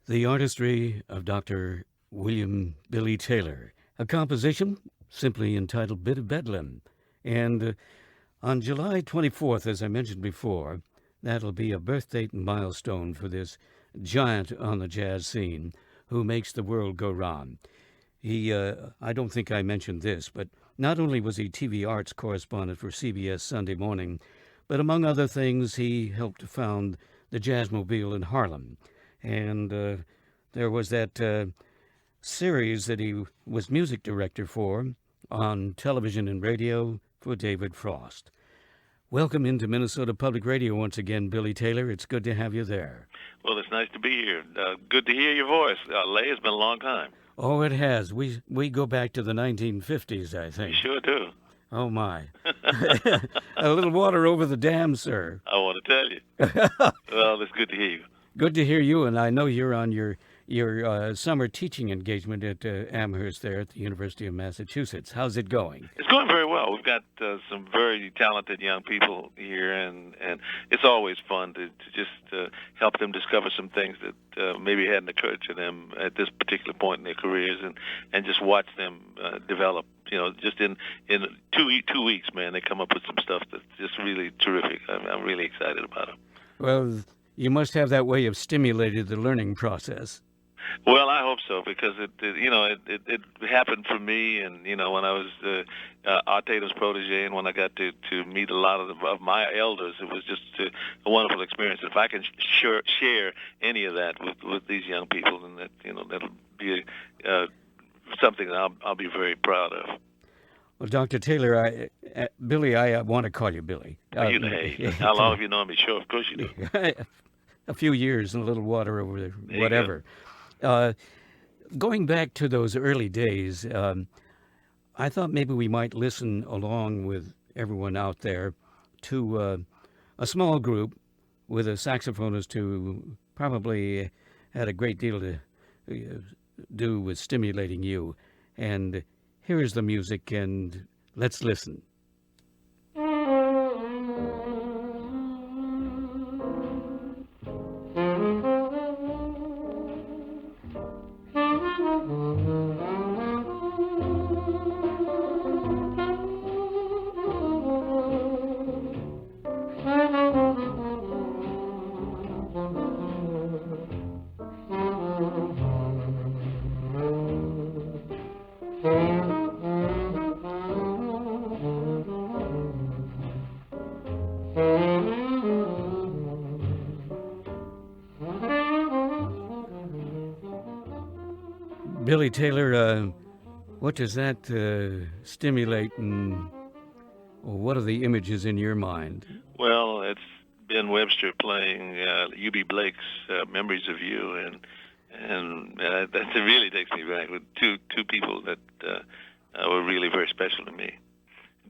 The Artistry of Dr. William Billy Taylor, a composition simply entitled Bit of Bedlam. And on July 24th, as I mentioned before, that'll be a birthday milestone for this giant on the jazz scene who makes the world go round. I don't think I mentioned this, but not only was he TV arts correspondent for CBS Sunday Morning, but among other things, he helped to found the Jazzmobile in Harlem. And there was that series that he was music director for on television and radio for David Frost. Welcome into Minnesota Public Radio once again, Billy Taylor. It's good to have you there. Well, it's nice to be here. Good to hear your voice. Leigh, it's been a long time. Oh, it has. We go back to the 1950s, I think. You sure do. Oh, my. A little water over the dam, sir. I want to tell you. Well, it's good to hear you. Good to hear you, and I know you're on your summer teaching engagement at Amherst there at the University of Massachusetts. How's it going? It's going very well. We've got some very talented young people here, and it's always fun to just help them discover some things that maybe hadn't occurred to them at this particular point in their careers, and just watch them develop. You know, just in 2 weeks, man, they come up with some stuff that's just really terrific. I'm really excited about it. Well, you must have that way of stimulated the learning process. Well, I hope so, because it happened for me, and when I was Art Tatum's protege, and when I got to meet a lot of my elders, it was just a wonderful experience. If I can share any of that with these young people, then that'll be something that I'll be very proud of. Well, Dr. Taylor, Billy, I want to call you Billy. How long have you known me? Sure, of course you do. A few years and a little water over there, whatever. Going back to those early days, I thought maybe we might listen along with everyone out there to a small group with a saxophonist who probably had a great deal to do with stimulating you. And here's the music, and let's listen. Billy Taylor, what does that stimulate, and what are the images in your mind? Well, it's been Webster playing U.B. Blake's "Memories of You," and that really takes me back with two people that were really very special to me,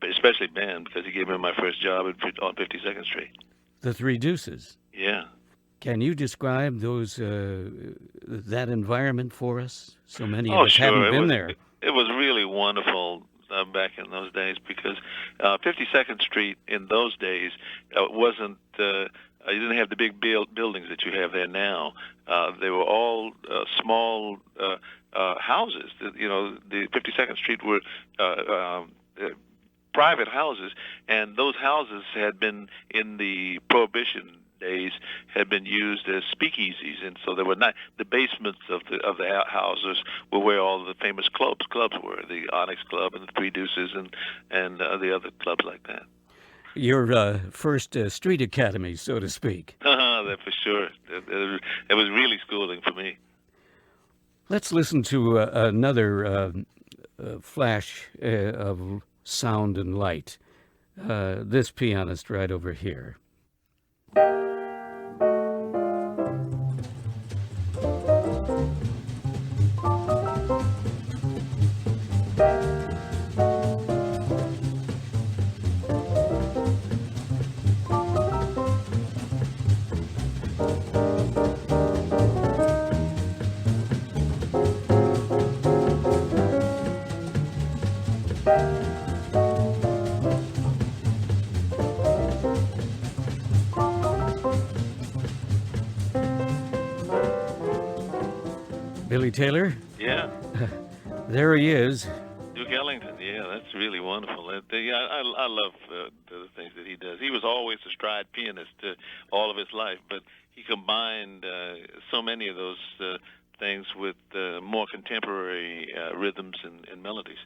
but especially Ben, because he gave me my first job on 52nd Street. The Three Deuces. Yeah. Can you describe that environment for us? So many of us haven't been there. It was really wonderful back in those days, because 52nd Street in those days wasn't. You didn't have the big buildings that you have there now. They were all small houses. The 52nd Street were private houses, and those houses had been in the Prohibition days had been used as speakeasies, and so there were not the basements of the houses were where all the famous clubs were, the Onyx Club and the Three Deuces and the other clubs like that. Your first street academy, so to speak. That for sure. It was really schooling for me. Let's listen to another flash of sound and light. This pianist right over here. Billy Taylor, Yeah, there he is. Duke Ellington. Yeah, that's really wonderful. I love the things that he does. He was always a stride pianist all of his life, but he combined so many of those things with more contemporary rhythms and melodies.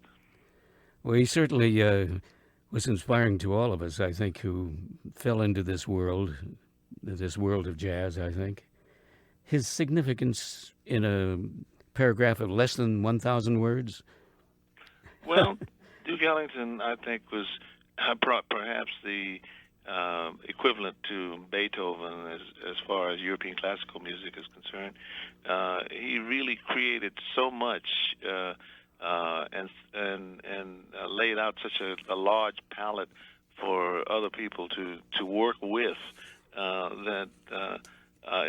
Well, he certainly was inspiring to all of us, I think, who fell into this world of jazz, I think. His significance in a paragraph of less than 1,000 words? Well, Duke Ellington, I think, was perhaps the equivalent to Beethoven as far as European classical music is concerned. He really created so much and laid out such a large palette for other people to work with that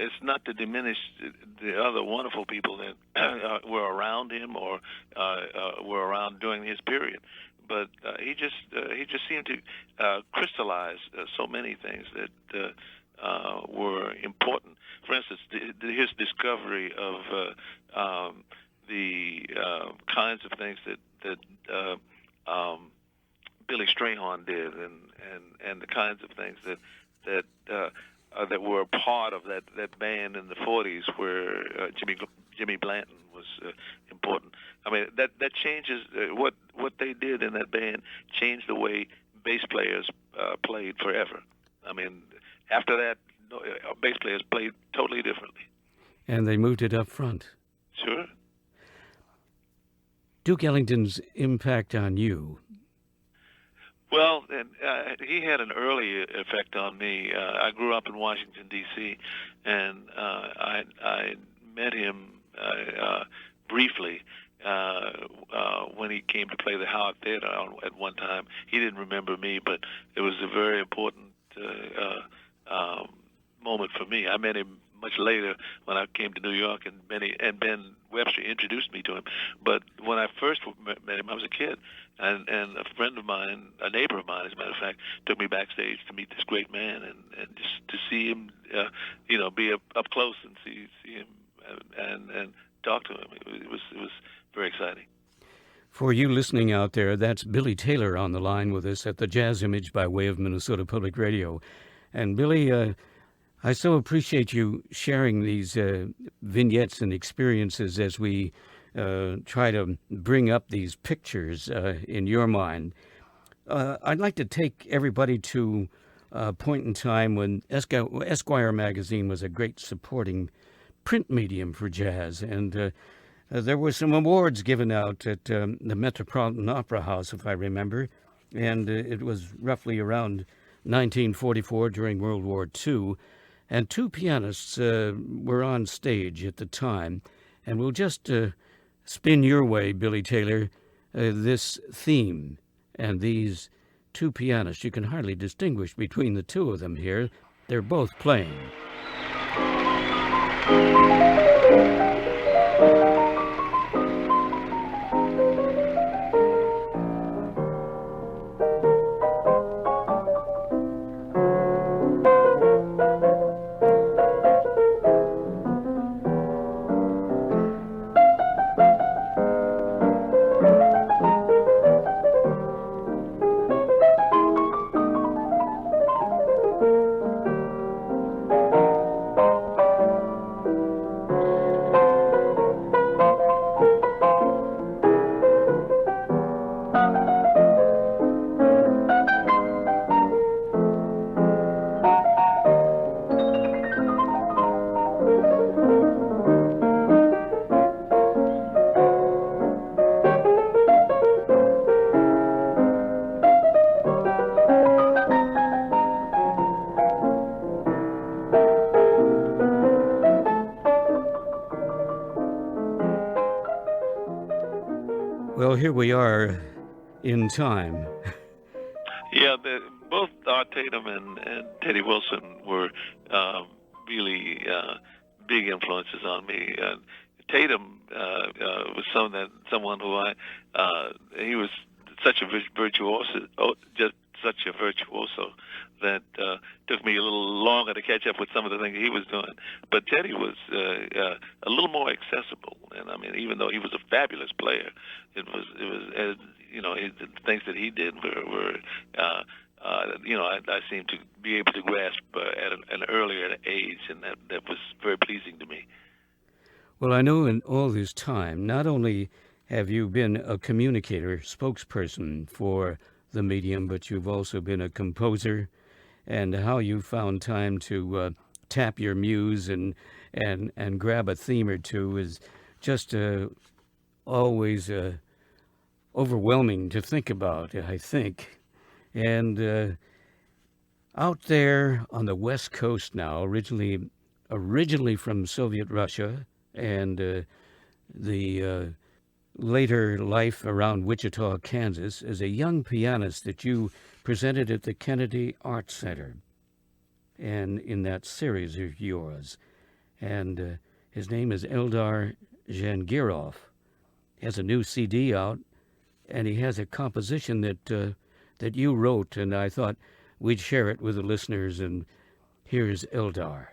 it's not to diminish the other wonderful people that were around him or were around during his period, but he just seemed to crystallize so many things that were important. For instance, his discovery of the kinds of things that Billy Strayhorn did, and the kinds of things that were a part of that band in the '40s, where Jimmy Blanton was important. I mean, that changes what they did in that band changed the way bass players played forever. I mean, after that, bass players played totally differently. And they moved it up front. Sure. Duke Ellington's impact on you. Well, he had an early effect on me. I grew up in Washington, D.C., and I met him briefly when he came to play the Howard Theater at one time. He didn't remember me, but it was a very important moment for me. I met him much later when I came to New York, and Ben Webster introduced me to him. But when I first met him, I was a kid, and a friend of mine, a neighbor of mine, as a matter of fact, took me backstage to meet this great man, and just to see him, be up close and see him and talk to him. It was very exciting. For you listening out there, that's Billy Taylor on the line with us at the Jazz Image by way of Minnesota Public Radio. And Billy, I so appreciate you sharing these vignettes and experiences as we try to bring up these pictures in your mind. I'd like to take everybody to a point in time when Esquire magazine was a great supporting print medium for jazz, and there were some awards given out at the Metropolitan Opera House, if I remember, and it was roughly around 1944 during World War II. And two pianists were on stage at the time. And we'll just spin your way, Billy Taylor, this theme. And these two pianists, you can hardly distinguish between the two of them here. They're both playing. Well, here we are in time. Yeah, both Art Tatum and Teddy Wilson were really big influences on me. Tatum was someone who he was such a virtuoso, just such a virtuoso that took me a little longer to catch up with some of the things he was doing. But Teddy was a little more accessible, and I mean, even though he was a fabulous player, it was the things that he did were I seemed to be able to grasp at an earlier age, and that was very pleasing to me. Well, I know in all this time, not only have you been a communicator, spokesperson for the medium, but you've also been a composer, and how you found time to tap your muse and grab a theme or two is just always overwhelming to think about, I think. And out there on the West Coast now, originally from Soviet Russia, and the later life around Wichita, Kansas, as a young pianist that you presented at the Kennedy Arts Center, and in that series of yours. And his name is Eldar Jangiroff. He has a new CD out, and he has a composition that you wrote, and I thought we'd share it with the listeners. And here's Eldar.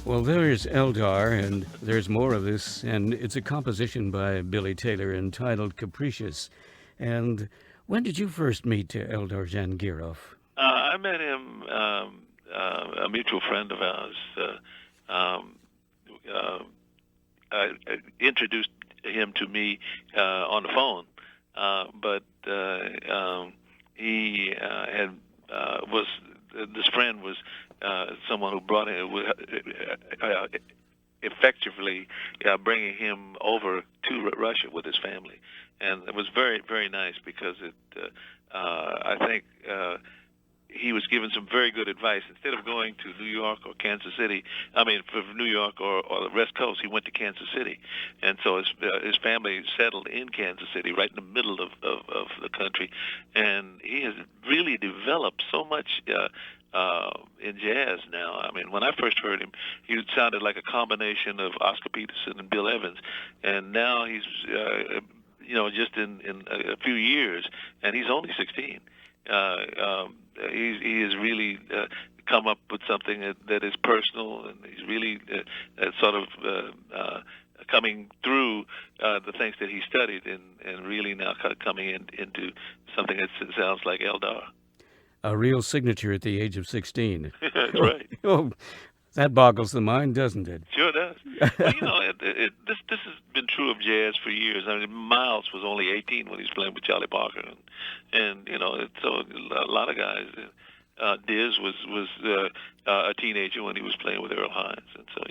Well, there's Eldar, and there's more of this, and it's a composition by Billy Taylor entitled Capricious. And when did you first meet Eldar Jangiroff? I met him, a mutual friend of ours. Introduced him to me on the phone, but he this friend was someone who brought him, effectively bringing him over to Russia with his family, and it was very, very nice because I think he was given some very good advice. Instead of going to New York or Kansas City, from New York or the West Coast, he went to Kansas City, and so his family settled in Kansas City, right in the middle of the country, and he has really developed so much in jazz now. I mean, when I first heard him, he sounded like a combination of Oscar Peterson and Bill Evans, and now he's just in a few years, and he's only 16. He has really come up with something that is personal, and he's really sort of coming through the things that he studied, and really now coming into something that sounds like Eldar. A real signature at the age of 16. That's right. Oh, that boggles the mind, doesn't it? Sure does. Well, this has been true of jazz for years. I mean, Miles was only 18 when he was playing with Charlie Parker, and so a lot of guys. Diz was a teenager when he was playing with Earl Hines, and so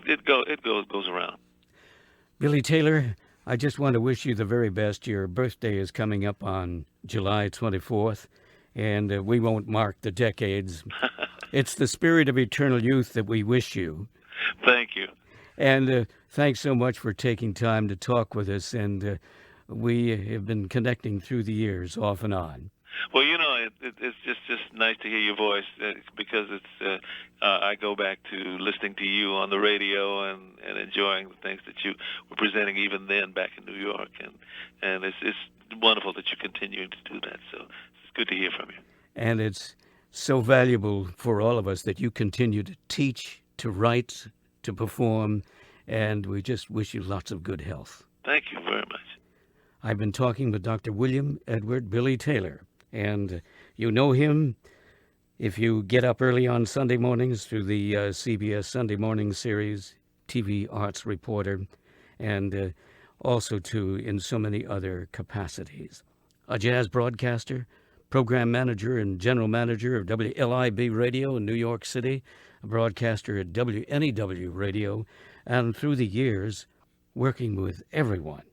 it goes around. Billy Taylor, I just want to wish you the very best. Your birthday is coming up on July 24th, and we won't mark the decades. It's the spirit of eternal youth that we wish you. Thank you. And thanks so much for taking time to talk with us, and we have been connecting through the years off and on. Well, it's just nice to hear your voice because it's I go back to listening to you on the radio and enjoying the things that you were presenting even then back in New York, and it's wonderful that you're continuing to do that. So it's good to hear from you. And it's so valuable for all of us that you continue to teach, to write, to perform, and we just wish you lots of good health. Thank you very much. I've been talking with Dr. William Edward Billy Taylor. And you know him if you get up early on Sunday mornings through the CBS Sunday Morning series. TV arts reporter, and also, too, in so many other capacities. A jazz broadcaster, program manager and general manager of WLIB Radio in New York City, a broadcaster at WNEW Radio, and through the years, working with everyone